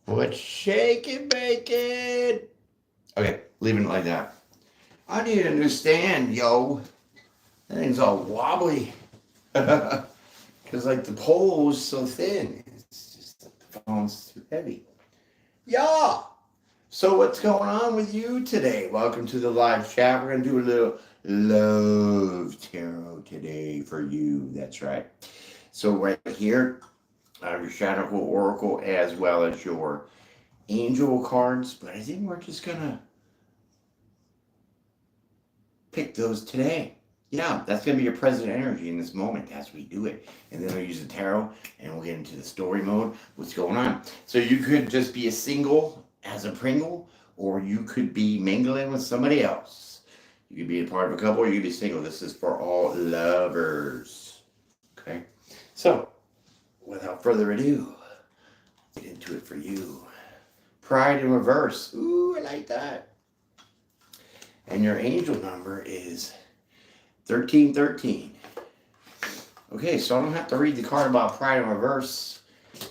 What's shaking, bacon? Okay, leaving it like that. I need to understand, yo. That thing's all wobbly. Because, like, the pole's so thin. It's just like the phone's too heavy. Yeah. So, what's going on with you today? Welcome to the live chat. We're going to do a little love tarot today for you. That's right. So, right here, I have your Shadow Oracle as well as your angel cards, but I think we're just gonna pick those today. Yeah, that's gonna be your present energy in this moment as we do it. And then we'll use the tarot and we'll get into the story mode. What's going on? So you could just be a single as a Pringle, or you could be mingling with somebody else. You could be a part of a couple, or you could be single. This is for all lovers. Okay. So without further ado, get into it for you. Pride in reverse. Ooh, I like that. And your angel number is 1313. Okay, so I don't have to read the card about pride in reverse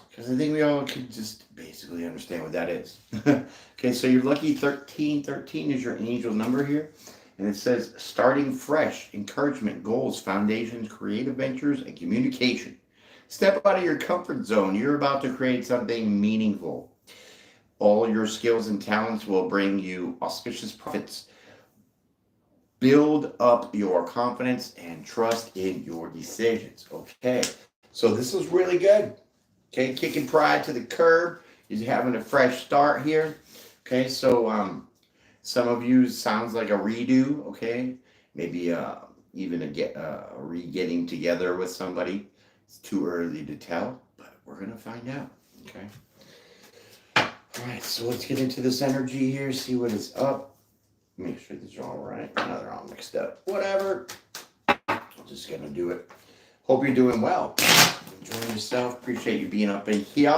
because I think we all can just basically understand what that is. Okay, so your lucky 1313 is your angel number here. And it says starting fresh, encouragement, goals, foundations, creative ventures, and communication. Step out of your comfort zone. You're about to create something meaningful. All your skills and talents will bring you auspicious profits. Build up your confidence and trust in your decisions. Okay, so this is really good. Okay, kicking pride to the curb. You're having a fresh start here. Okay, so some of you sounds like a redo. Okay, maybe even a re-getting together with somebody. It's too early to tell, but we're gonna find out. Okay. All right, so let's get into this energy here, see what is up. Make sure these are all right. Now they're all mixed up. Whatever. I'm just going to do it. Hope you're doing well. Enjoying yourself. Appreciate you being up in here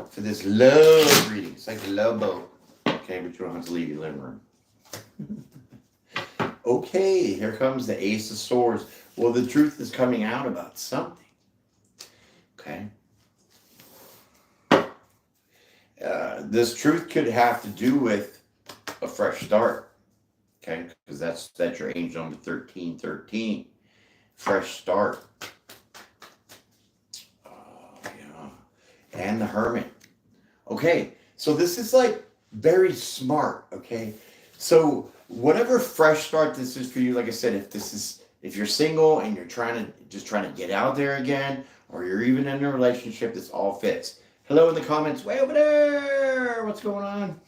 for this love reading. It's like a love boat. Okay, but you don't have to leave your living room. Okay, here comes the Ace of Swords. Well, the truth is coming out about something. Okay. This truth could have to do with a fresh start. Okay, because that's your angel number 1313. Fresh start. Yeah. And the Hermit. Okay, so this is like very smart. Okay, so whatever fresh start this is for you, like I said, if you're single and you're trying to get out there again, or you're even in a relationship, this all fits. Hello in the comments, way over there. What's going on?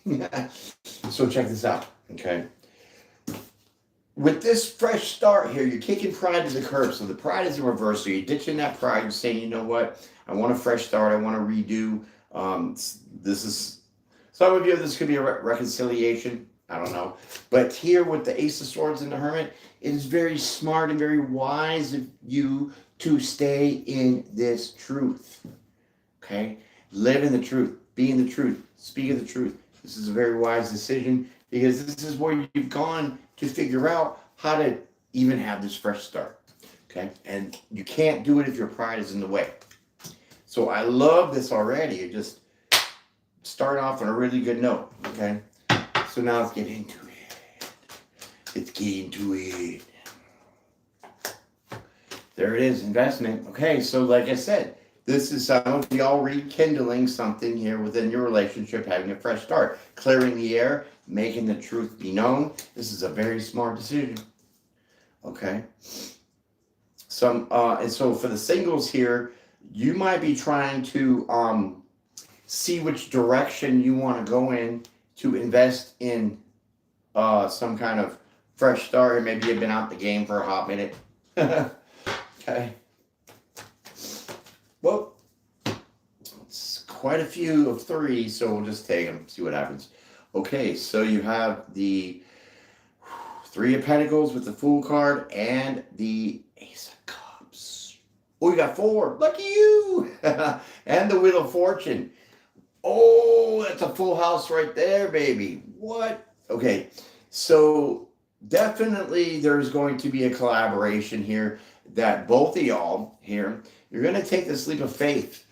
So check this out. Okay. With this fresh start here, you're kicking pride to the curb. So the pride is in reverse. So you're ditching that pride. You're saying, you know what? I want a fresh start. I want to redo. This is, some of you, this could be a reconciliation. I don't know. But here with the Ace of Swords and the Hermit, it is very smart and very wise of you to stay in this truth. Okay? Live in the truth. Be in the truth. Speak of the truth. This is a very wise decision because this is where you've gone to figure out how to even have this fresh start. Okay? And you can't do it if your pride is in the way. So I love this already. You just start off on a really good note. Okay? So now let's get into it. Let's get into it. There it is, investment. Okay, so like I said, this is some of y'all rekindling something here within your relationship, having a fresh start, clearing the air, making the truth be known. This is a very smart decision. Okay. And so for the singles here, you might be trying to see which direction you want to go in to invest in some kind of fresh start, or maybe you've been out the game for a hot minute. Okay. Well, it's quite a few of three, so we'll just take them, see what happens. Okay, so you have the Three of Pentacles with the Fool card and the Ace of Cups. Oh, you got four. Lucky you. And the Wheel of Fortune. Oh, that's a full house right there, baby. What? Okay, so definitely there's going to be a collaboration here that both of y'all here, you're going to take this leap of faith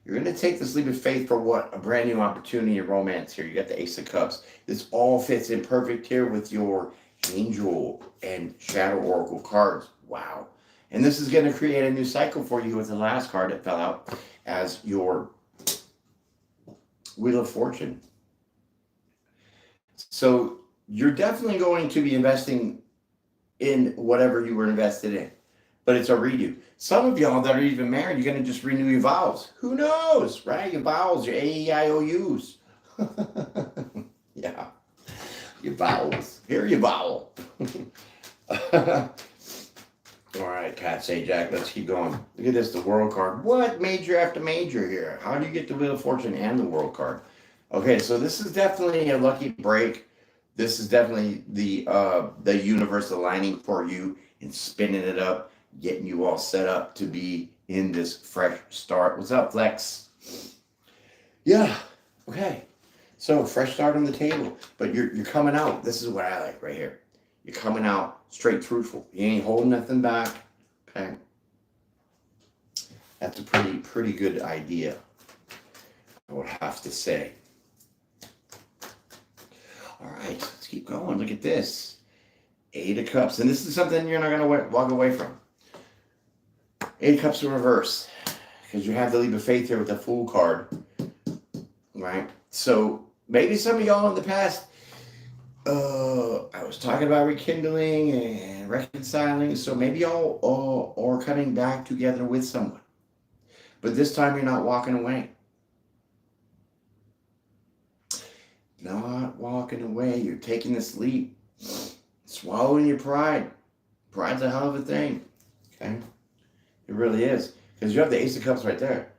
You're going to take this leap of faith for what? A brand new opportunity in romance here. You got the Ace of Cups. This all fits in perfect here with your Angel and Shadow Oracle cards. Wow. And this is going to create a new cycle for you with the last card that fell out as your Wheel of Fortune. So you're definitely going to be investing in whatever you were invested in. But it's a redo. Some of y'all that are even married, you're going to just renew your vows. Who knows, right? Your vows, your AEIOUs. Yeah. Your vowels. Here are your vowel. All right, Cat Say Jack, let's keep going. Look at this, the World card. What major after major here? How do you get the Wheel of Fortune and the World card? Okay, so this is definitely a lucky break. This is definitely the universe aligning for you and spinning it up, getting you all set up to be in this fresh start. What's up, Flex? Yeah, okay. So fresh start on the table, but you're coming out. This is what I like right here. You're coming out straight truthful. You ain't holding nothing back. Okay. That's a pretty good idea, I would have to say. All right, let's keep going. Look at this. 8 of Cups. And this is something you're not going to walk away from. 8 of Cups in reverse. Because you have the leap of faith here with the Fool card. Right? So maybe some of y'all in the past, I was talking about rekindling and reconciling. So maybe y'all are coming back together with someone. But this time you're not walking away. Not walking away. You're taking this leap. Swallowing your pride. Pride's a hell of a thing. Okay? It really is. Because you have the Ace of Cups right there.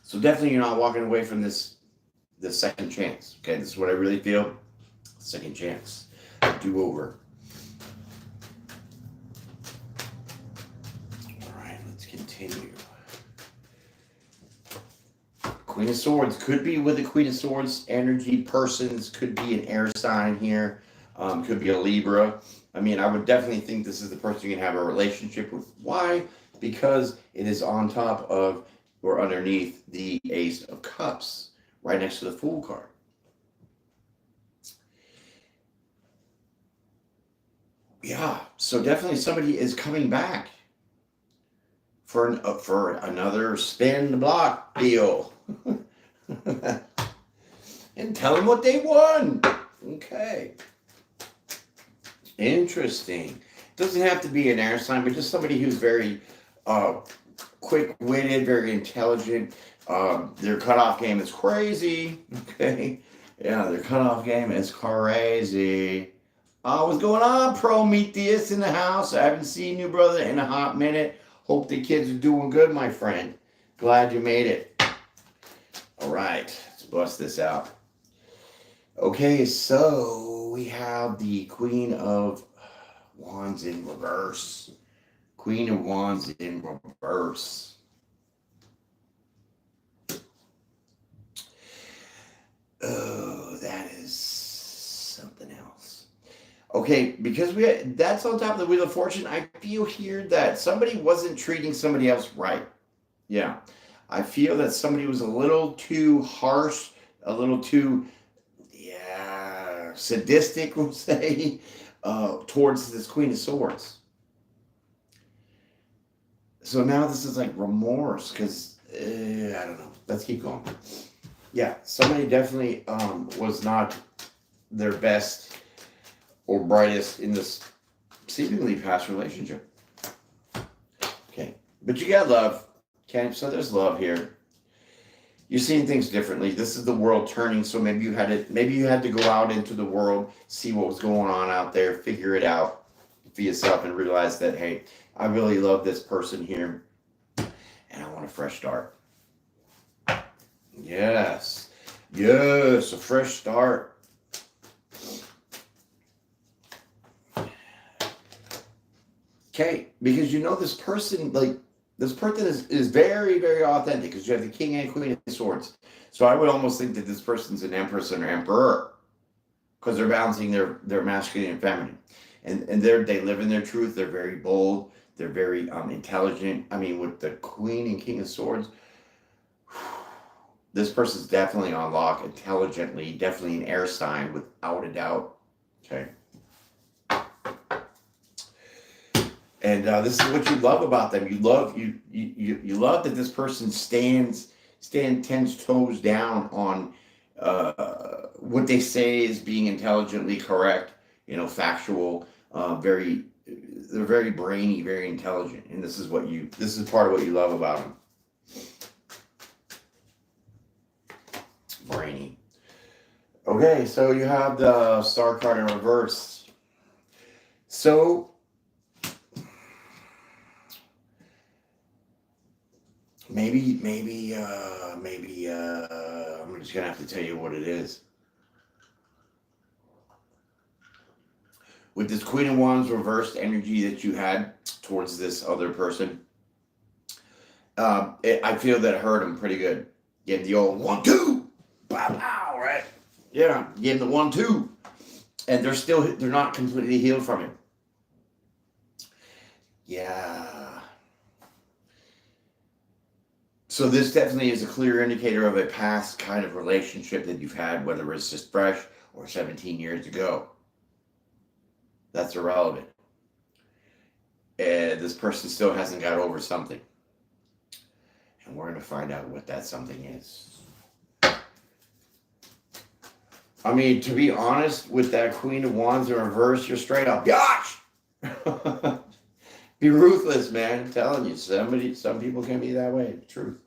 So definitely you're not walking away from this second chance. Okay? This is what I really feel. Second chance. Do-over. All right, let's continue. Queen of Swords could be with the Queen of Swords energy. Persons could be an air sign here. Could be a Libra. I mean, I would definitely think this is the person you can have a relationship with. Why? Because it is on top of or underneath the Ace of Cups, right next to the Fool card. Yeah, so definitely somebody is coming back for another spin the block deal. And tell them what they won. Okay. Interesting. Doesn't have to be an air sign, but just somebody who's very quick-witted, very intelligent. Their cutoff game is crazy. Okay. Yeah, their cutoff game is crazy. What's going on, Prometheus in the house? I haven't seen you, brother, in a hot minute. Hope the kids are doing good, my friend. Glad you made it. All right, let's bust this out. Okay, so we have the Queen of Wands in reverse. Queen of Wands in reverse. Oh, that is something else. Okay, because that's on top of the Wheel of Fortune, I feel here that somebody wasn't treating somebody else right. Yeah. I feel that somebody was a little too harsh, a little too, sadistic, we'll say, towards this Queen of Swords. So now this is like remorse, because, I don't know. Let's keep going. Yeah, somebody definitely was not their best or brightest in this seemingly past relationship. Okay, but you got love. Okay, so there's love here. You're seeing things differently. This is the world turning, so maybe you had to go out into the world, see what was going on out there, figure it out for yourself, and realize that, hey, I really love this person here, and I want a fresh start. Yes, a fresh start. Okay, because this person, is very, very authentic, because you have the King and Queen of Swords. So I would almost think that this person's an Empress or Emperor, because they're balancing their masculine and feminine. And they live in their truth. They're very bold. They're very intelligent. I mean, with the Queen and King of Swords, this person's definitely on lock intelligently, definitely an air sign without a doubt. Okay. And this is what you love about them. You love that this person stands 10 toes down on what they say is being intelligently correct, factual, they're very brainy, very intelligent, and this is part of what you love about them. Brainy. Okay, so you have the Star card in reverse. So maybe I'm just gonna have to tell you what it is. With this Queen of Wands reversed energy that you had towards this other person, I feel that it hurt him pretty good. Getting the old 1-2, pow pow, right? Yeah, getting the 1-2, and they're not completely healed from it. Yeah. So this definitely is a clear indicator of a past kind of relationship that you've had, whether it's just fresh or 17 years ago. That's irrelevant. And this person still hasn't got over something. And we're going to find out what that something is. I mean, to be honest, with that Queen of Wands in reverse, you're straight up, gosh! Be ruthless, man. I'm telling you, some people can be that way. Truth.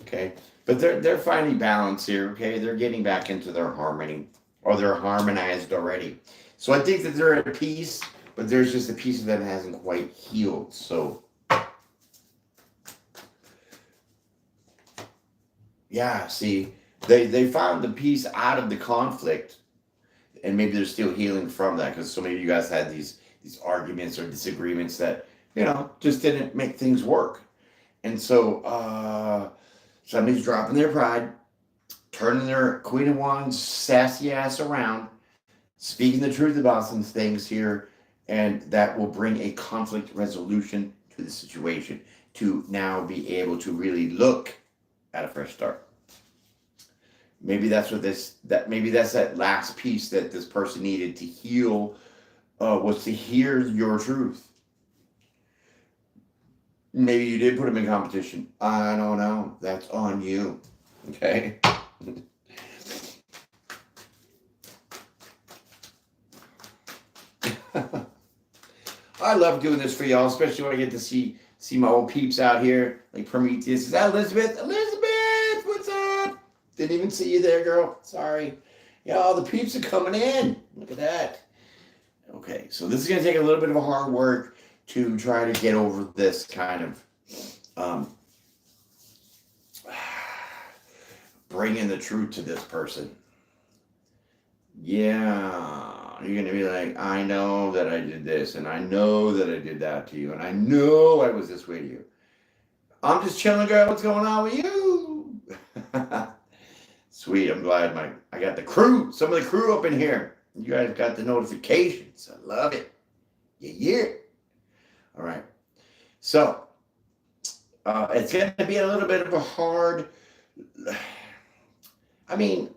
Okay? But they're finding balance here, okay? They're getting back into their harmony, or they're harmonized already. So I think that they're at peace, but there's just a piece of them that hasn't quite healed. So, yeah, see, they found the peace out of the conflict, and maybe they're still healing from that, because so many of you guys had these arguments or disagreements that, just didn't make things work. And so somebody's dropping their pride, turning their Queen of Wands sassy ass around, speaking the truth about some things here, and that will bring a conflict resolution to the situation, to now be able to really look at a fresh start. Maybe that's maybe that's that last piece that this person needed to heal, was to hear your truth. Maybe you did put him in competition. I don't know. That's on you. Okay. I love doing this for y'all, especially when I get to see my old peeps out here, like Prometheus. Is that Elizabeth? Elizabeth, what's up? Didn't even see you there, girl. Sorry. Yeah, all the peeps are coming in. Look at that. Okay, so this is going to take a little bit of a hard work to try to get over this kind of bringing the truth to this person. Yeah. You're going to be like, I know that I did this, and I know that I did that to you, and I know I was this way to you. I'm just chilling, girl. What's going on with you? Sweet. I'm glad I got the crew, some of the crew up in here. You guys got the notifications. I love it. Yeah. All right. So, it's going to be a little bit of a hard, I mean,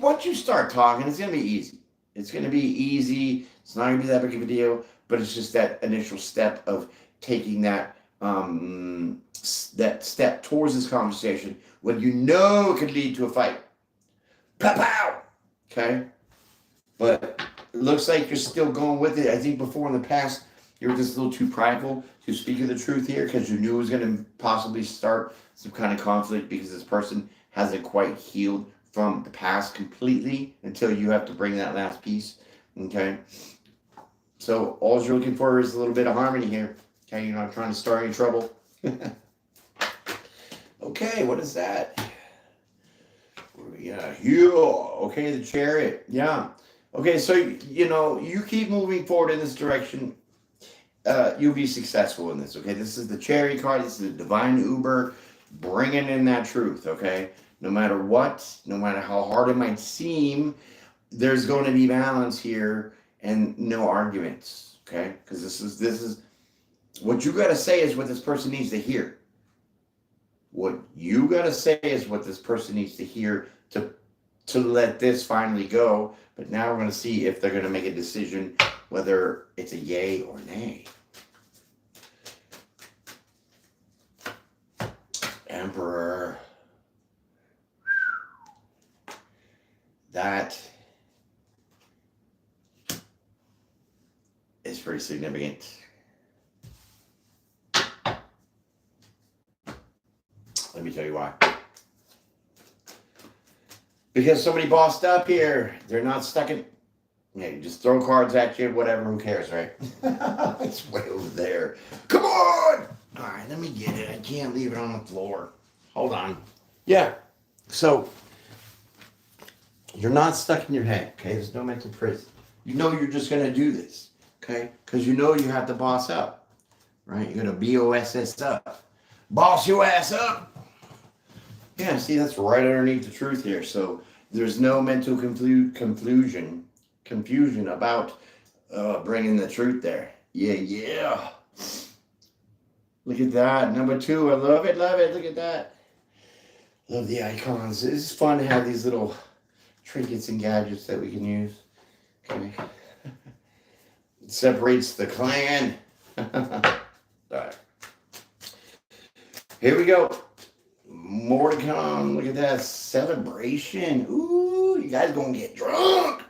once you start talking, it's going to be easy. It's going to be easy. It's not going to be that big of a deal, but it's just that initial step of taking that step towards this conversation when it could lead to a fight. Pow pow. Okay, but it looks like you're still going with it. I think before in the past you were just a little too prideful to speak of the truth here, because you knew it was going to possibly start some kind of conflict, because this person hasn't quite healed from the past completely until you have to bring that last piece. Okay, so all you're looking for is a little bit of harmony here. Okay, you're not trying to start any trouble. Okay, what is that? Yeah, okay, the Chariot. Yeah. Okay, so you keep moving forward in this direction. You'll be successful in this. Okay, this is the Chariot card. This is the divine Uber, bringing in that truth. Okay, no matter what, no matter how hard it might seem, there's going to be balance here and no arguments. Okay, because this is What you got to say is what this person needs to hear. What you got to say is what this person needs to hear to let this finally go. But now we're going to see if they're going to make a decision, whether it's a yay or nay. Emperor. That is pretty significant. Let me tell you why. Because somebody bossed up here. They're not stuck in. Yeah, you just throw cards at you, whatever, who cares, right? It's way over there. Come on! All right, let me get it. I can't leave it on the floor. Hold on. Yeah, so you're not stuck in your head, okay? There's no mental prison. You know you're just going to do this, okay? Because you know you have to boss up, right? You're going to BOSS up. Boss your ass up. Yeah, see, that's right underneath the truth here. So there's no mental confusion about bringing the truth there. Yeah. Look at that. Number 2, I love it. Look at that. Love the icons. It's fun to have these little trinkets and gadgets that we can use. Okay. It separates the clan. All right. Here we go. More to come. Look at that celebration. Ooh, you guys gonna get drunk.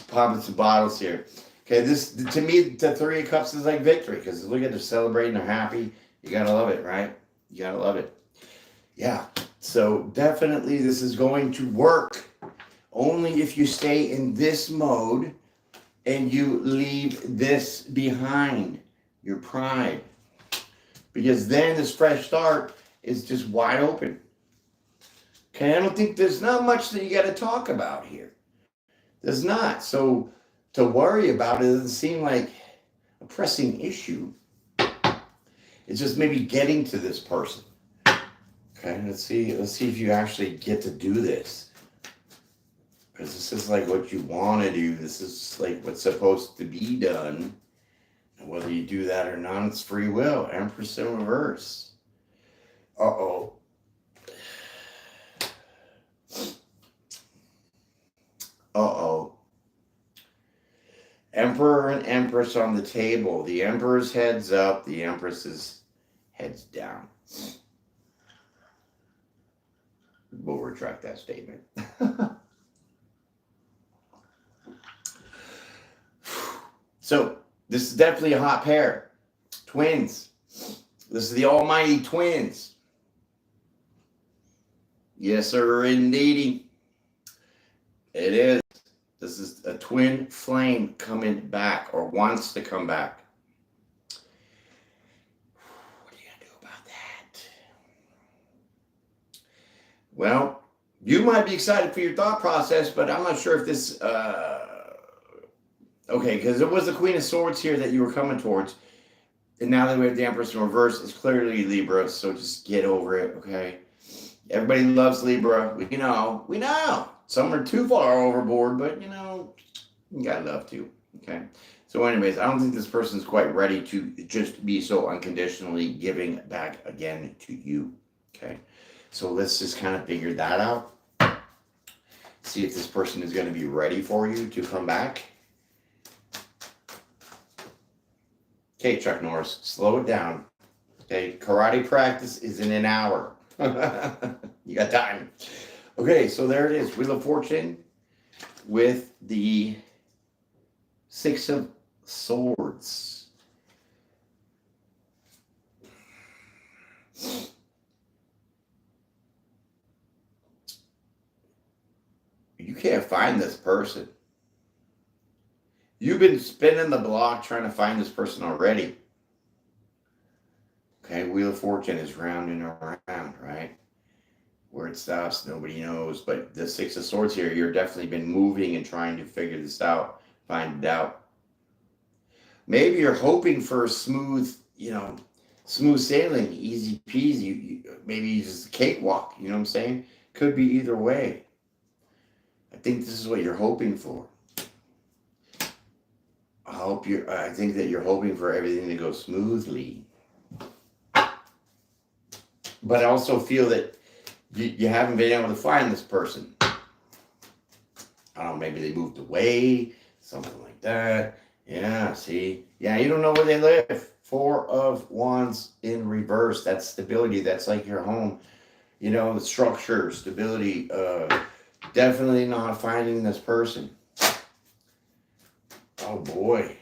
Popping some bottles here. Okay, this to me, the 3 of Cups is like victory because look at they're celebrating, they're happy. You gotta love it, right? You gotta love it. Yeah. So definitely, this is going to work only if you stay in this mode and you leave this behind, your pride. Because then this fresh start is just wide open. Okay, I don't think there's not much that you got to talk about here. There's not. So to worry about it doesn't seem like a pressing issue. It's just maybe getting to this person. Okay, let's see if you actually get to do this. Because this is like what you want to do. This is like what's supposed to be done. And whether you do that or not, it's free will. Empress in reverse. Uh-oh. Uh-oh. Emperor and Empress on the table. The Emperor's head's up. The Empress's head's down. We'll retract that statement. So, this is definitely a hot pair. Twins. This is the almighty twins. Yes, sir, indeedy. It is. This is a twin flame coming back or wants to come back. What are you going to do about that? Well, you might be excited for your thought process, but I'm not sure if this... okay, because it was the Queen of Swords here that you were coming towards. And now that we have the Empress in reverse, it's clearly Libra, so just get over it, okay? Everybody loves Libra. We know. Some are too far overboard, but, you gotta love to, okay? So anyways, I don't think this person's quite ready to just be so unconditionally giving back again to you, okay? So let's just kind of figure that out. See if this person is going to be ready for you to come back. Okay, Chuck Norris, slow it down. Okay, karate practice is in an hour. You got time. Okay, so there it is. Wheel of Fortune with the 6 of Swords. You can't find this person. You've been spinning the block trying to find this person already. Okay, Wheel of Fortune is round and around, right? Where it stops, nobody knows. But the 6 of Swords here, you're definitely been moving and trying to figure this out, find it out. Maybe you're hoping for a smooth sailing, easy peasy. Maybe just a cakewalk, you know what I'm saying? Could be either way. I think this is what you're hoping for. I think that you're hoping for everything to go smoothly. But I also feel that you haven't been able to find this person. I don't know, maybe they moved away, something like that. Yeah, see? Yeah, you don't know where they live. Four of Wands in reverse. That's stability. That's like your home. You know, the structure, stability. Definitely not finding this person. Oh boy.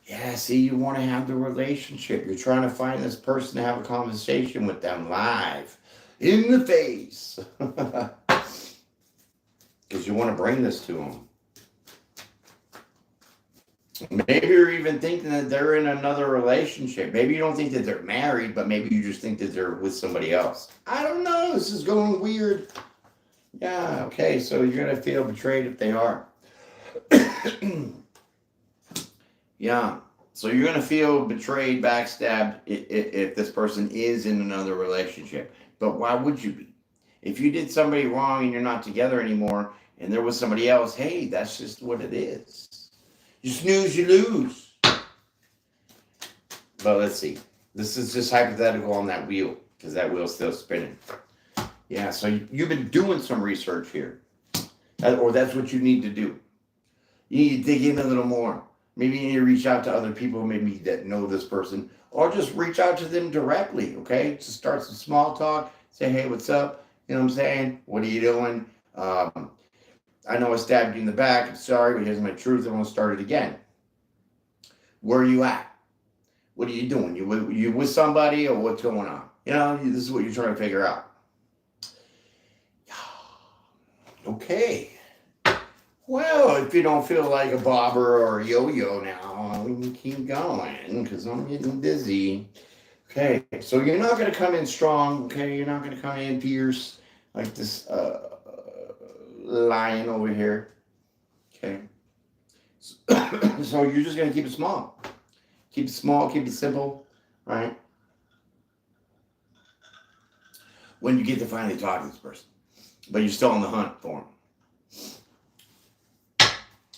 Yeah, see, you want to have the relationship. You're trying to find this person to have a conversation with them live, in the face. Because you want to bring this to them. Maybe you're even thinking that they're in another relationship. Maybe you don't think that they're married, but maybe you just think that they're with somebody else. I don't know. This is going weird. Yeah, okay, so you're going to feel betrayed if they are. Yeah, so you're going to feel betrayed, backstabbed if this person is in another relationship. But why would you be? If you did somebody wrong and you're not together anymore and there was somebody else, hey, that's just what it is. You snooze, you lose. But let's see. This is just hypothetical on that wheel because that wheel's still spinning. Yeah, so you've been doing some research here. Or that's what you need to do. You need to dig in a little more. Maybe you need to reach out to other people maybe that know this person. Or just reach out to them directly, okay? Just start some small talk. Say, hey, what's up? You know what I'm saying? What are you doing? I know I stabbed you in the back. I'm sorry, but here's my truth. I want to start it again. Where are you at? What are you doing? You with somebody or what's going on? You know, this is what you're trying to figure out. Okay. Well, if you don't feel like a bobber or a yo-yo now, we can keep going because I'm getting busy. Okay, so you're not going to come in strong. Okay, you're not going to come in fierce like this lion over here. Okay. So you're just going to keep it small. Keep it small, keep it simple, right? When you get to finally talk to this person. But you're still on the hunt for them.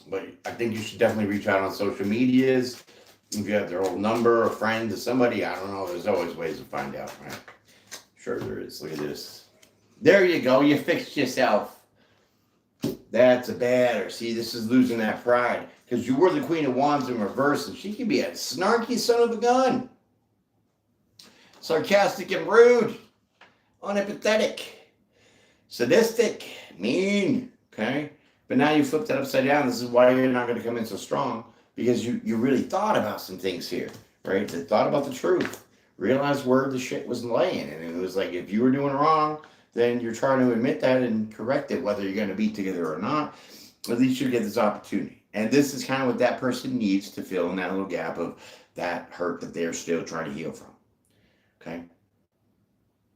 But I think you should definitely reach out on social medias. If you have their old number, a friend, to somebody, I don't know. There's always ways to find out, right? Sure there is. Look at this. There you go. You fixed yourself. That's a batter. See, this is losing that pride. Because you were the Queen of Wands in reverse, and she can be a snarky son of a gun. Sarcastic and rude. Unempathetic. Sadistic. Mean. Okay? But now you flipped it upside down. This is why you're not going to come in so strong. Because you really thought about some things here. Right? You thought about the truth. Realized where the shit was laying. And it was like, if you were doing wrong, then you're trying to admit that and correct it, whether you're going to be together or not. At least you get this opportunity. And this is kind of what that person needs to fill in that little gap of that hurt that they're still trying to heal from. Okay?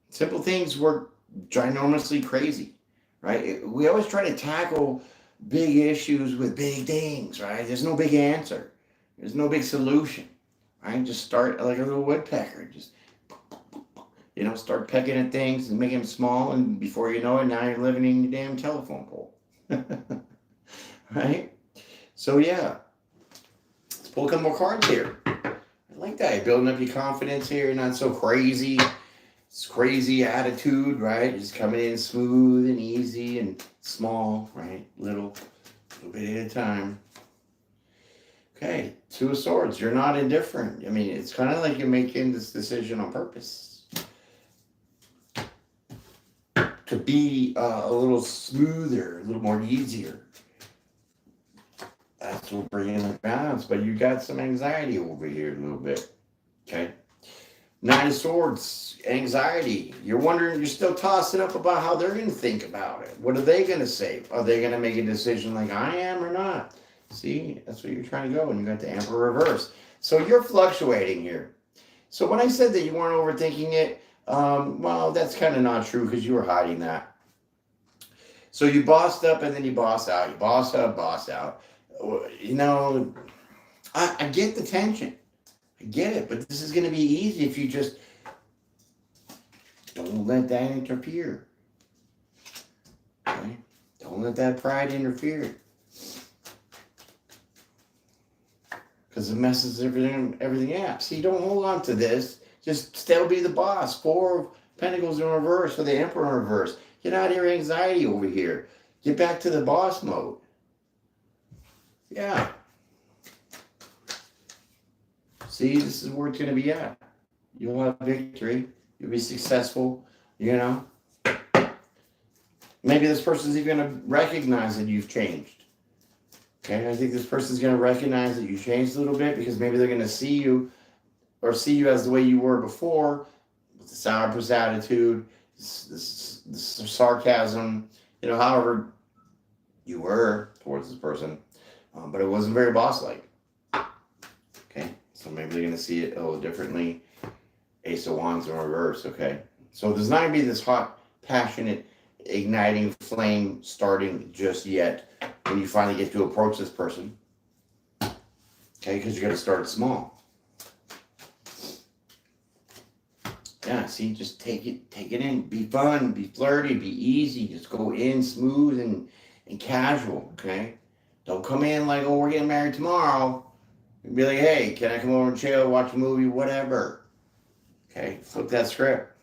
Simple things work ginormously crazy, right? We always try to tackle big issues with big things, right? There's no big answer. There's no big solution, right? Just start like a little woodpecker. Just, start pecking at things and making them small. And before you know it, now you're living in your damn telephone pole. Right? So, yeah. Let's pull a couple more cards here. I like that. You're building up your confidence here. You're not so crazy. It's crazy attitude, right? Just coming in smooth and easy and small, right? Little bit at a time. Okay, Two of Swords. You're not indifferent. I mean, it's kind of like you're making this decision on purpose. To be a little smoother, a little more easier. That's what bringing the balance. But you got some anxiety over here a little bit. Okay. Nine of Swords, anxiety. You're wondering, you're still tossing up about how they're going to think about it. What are they going to say? Are they going to make a decision like I am or not? See, that's where you're trying to go. And you got the Emperor reverse. So you're fluctuating here. So when I said that you weren't overthinking it, well, that's kind of not true because you were hiding that. So you bossed up and then you boss out. You boss up, boss out. I get the tension. I get it, but this is going to be easy if you just don't let that interfere. Okay? Don't let that pride interfere. because it messes everything up. See, don't hold on to this. Just still be the boss. 4 of Pentacles in reverse for the Emperor in reverse. Get out of your anxiety over here. Get back to the boss mode. Yeah. See, this is where it's going to be at. You'll have victory. You'll be successful. You know. Maybe this person's even going to recognize that you've changed. Okay, I think this person's going to recognize that you changed a little bit because maybe they're going to see you as the way you were before, with the sourpuss attitude, this sarcasm, however you were towards this person, but it wasn't very boss-like. Okay, so maybe they're going to see it a little differently. Ace of Wands in reverse, okay? So there's not going to be this hot, passionate, igniting flame starting just yet when you finally get to approach this person. Okay, because you're going to start small. Yeah, see, just take it in. Be fun, be flirty, be easy. Just go in smooth and casual, okay? Don't come in like, oh, we're getting married tomorrow. And be like, hey, can I come over and chill, watch a movie, whatever. Okay, flip that script.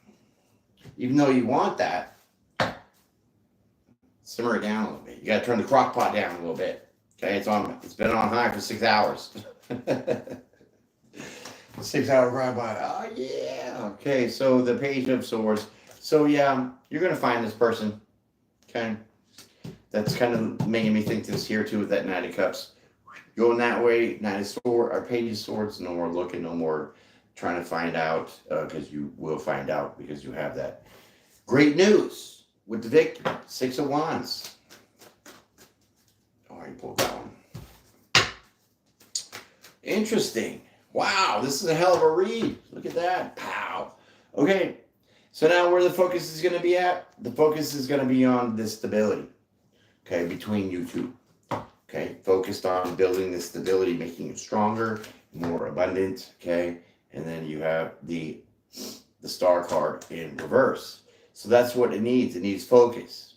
Even though you want that, simmer it down a little bit. You got to turn the crock pot down a little bit. Okay, it's been on high for 6 hours. 6 hour ride by. Oh yeah. Okay, so the Page of Swords. So yeah, you're gonna find this person. Okay, that's kind of making me think this here too with that Knight of Cups. Going that way, Knight of Swords or Page of Swords. No more looking, no more trying to find out, because you will find out because you have that great news with the victory. 6 of Wands. Oh, you pulled that one. Interesting. Wow, this is a hell of a read. Look at that. Pow. Okay, so now where the focus is going to be at? The focus is going to be on this stability, okay, between you two. Okay, focused on building this stability, making it stronger, more abundant, okay? And then you have the Star card in reverse. So that's what it needs. It needs focus.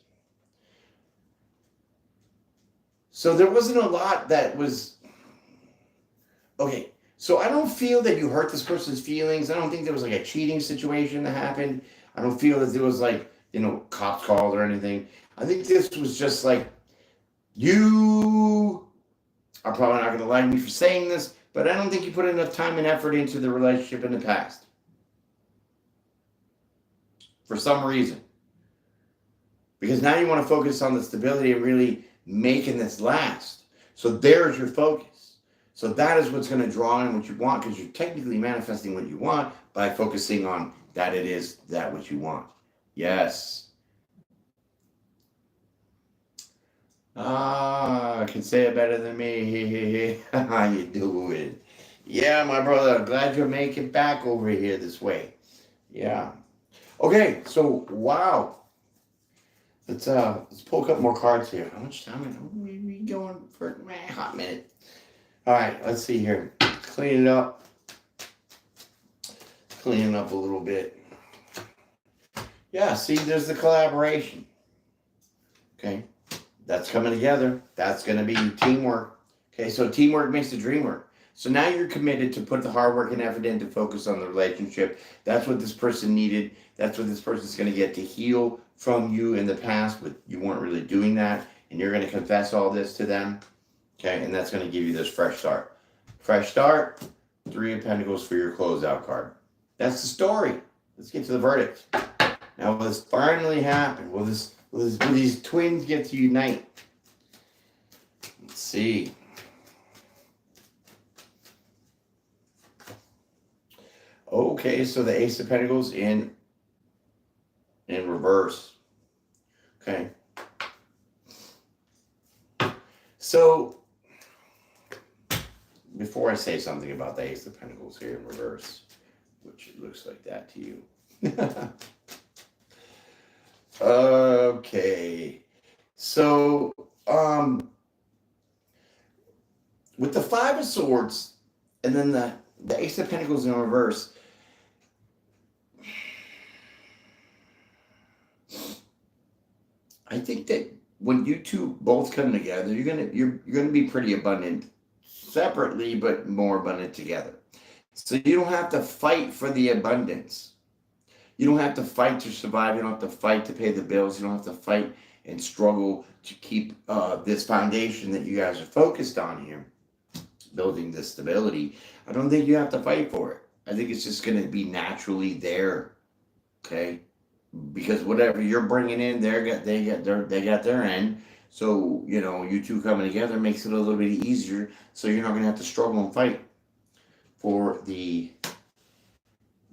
So there wasn't a lot that was... Okay, so I don't feel that you hurt this person's feelings. I don't think there was like a cheating situation that happened. I don't feel that there was like, cops called or anything. I think this was just like, you are probably not going to like me for saying this, but I don't think you put enough time and effort into the relationship in the past. For some reason. Because now you want to focus on the stability and really making this last. So there's your focus. So that is what's going to draw in what you want, because you're technically manifesting what you want by focusing on that it is that what you want. Yes. I can say it better than me. How you doing? Yeah, my brother. Glad you're making it back over here this way. Yeah. Okay, so wow. Let's pull a couple more cards here. How much time are we going for? A hot minute. All right, let's see here. Clean it up. Clean it up a little bit. Yeah, see, there's the collaboration. Okay, that's coming together. That's going to be teamwork. Okay, so teamwork makes the dream work. So now you're committed to put the hard work and effort in to focus on the relationship. That's what this person needed. That's what this person's going to get to heal from you in the past, but you weren't really doing that. And you're going to confess all this to them. Okay, and that's going to give you this fresh start. Fresh start, 3 of Pentacles for your closeout card. That's the story. Let's get to the verdict. Now, will this finally happen? Will these twins get to unite? Let's see. Okay, so the Ace of Pentacles in reverse. Okay. So, before I say something about the Ace of Pentacles here in reverse, which it looks like that to you. Okay. So, with the 5 of Swords and then the Ace of Pentacles in reverse, I think that when you two both come together, you're gonna be pretty abundant separately, but more abundant together. So you don't have to fight for the abundance. You don't have to fight to survive. You don't have to fight to pay the bills. You don't have to fight and struggle to keep this foundation that you guys are focused on here, building this stability. I don't think you have to fight for it. I think it's just going to be naturally there. Okay, because whatever you're bringing in, they got their end. So you two coming together makes it a little bit easier. So you're not going to have to struggle and fight for the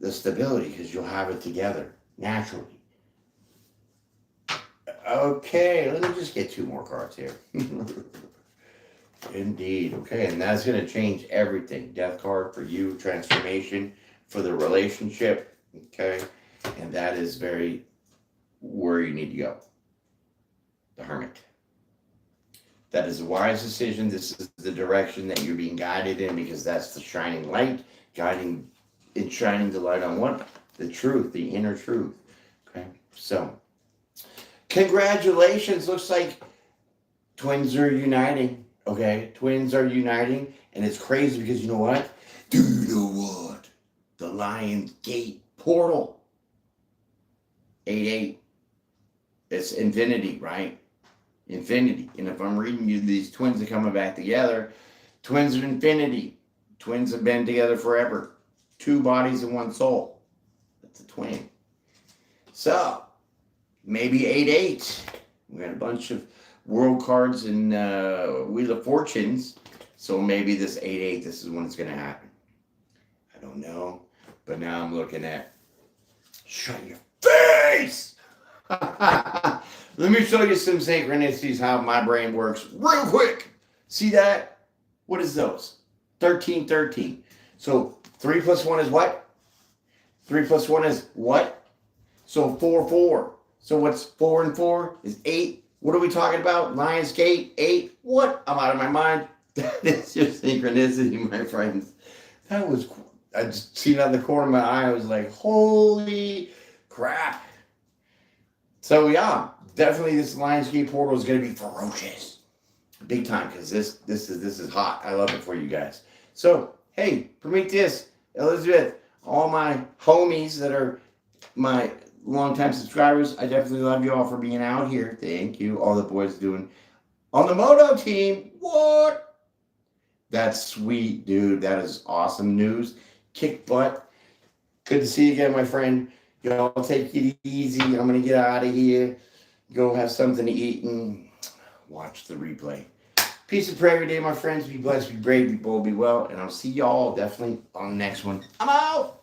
stability because you'll have it together naturally. Okay, let me just get two more cards here. Indeed. Okay, and that's going to change everything. Death card for you, transformation for the relationship. Okay, and that is very where you need to go. The Hermit. That is a wise decision. This is the direction that you're being guided in because that's the shining light, shining the light on what? The truth, the inner truth. Okay, so congratulations. Looks like twins are uniting. Okay, twins are uniting, and it's crazy because you know what? Do you know what? The Lion's Gate portal. 8-8. It's infinity, right? Infinity. And if I'm reading you, these twins are coming back together. Twins are infinity. Twins have been together forever. Two bodies and one soul. That's a twin. So, maybe 8-8. We got a bunch of world cards and Wheel of Fortunes. So maybe this 8-8, this is when it's going to happen. I don't know. But now I'm looking at, shut your face! Let me show you some synchronicities, how my brain works real quick. See that? What is those? 13, 13. So 3 plus 1 is what? 3 plus 1 is what? So 4, 4. So what's 4 and 4 is 8. What are we talking about? Lion's Gate, 8. What? I'm out of my mind. That is just synchronicity, my friends. That was, I just seen it on the corner of my eye. I was like, holy crap. So yeah, definitely this Lion's Gate portal is going to be ferocious. Big time, because this is hot. I love it for you guys. So, hey, Prometheus, Elizabeth, all my homies that are my longtime subscribers, I definitely love you all for being out here. Thank you. All the boys doing on the Moto team. What? That's sweet, dude. That is awesome news. Kick butt. Good to see you again, my friend. Y'all take it easy. I'm going to get out of here. Go have something to eat and watch the replay. Peace and prayer every day, my friends. Be blessed, be brave, be bold, be well. And I'll see y'all definitely on the next one. I'm out.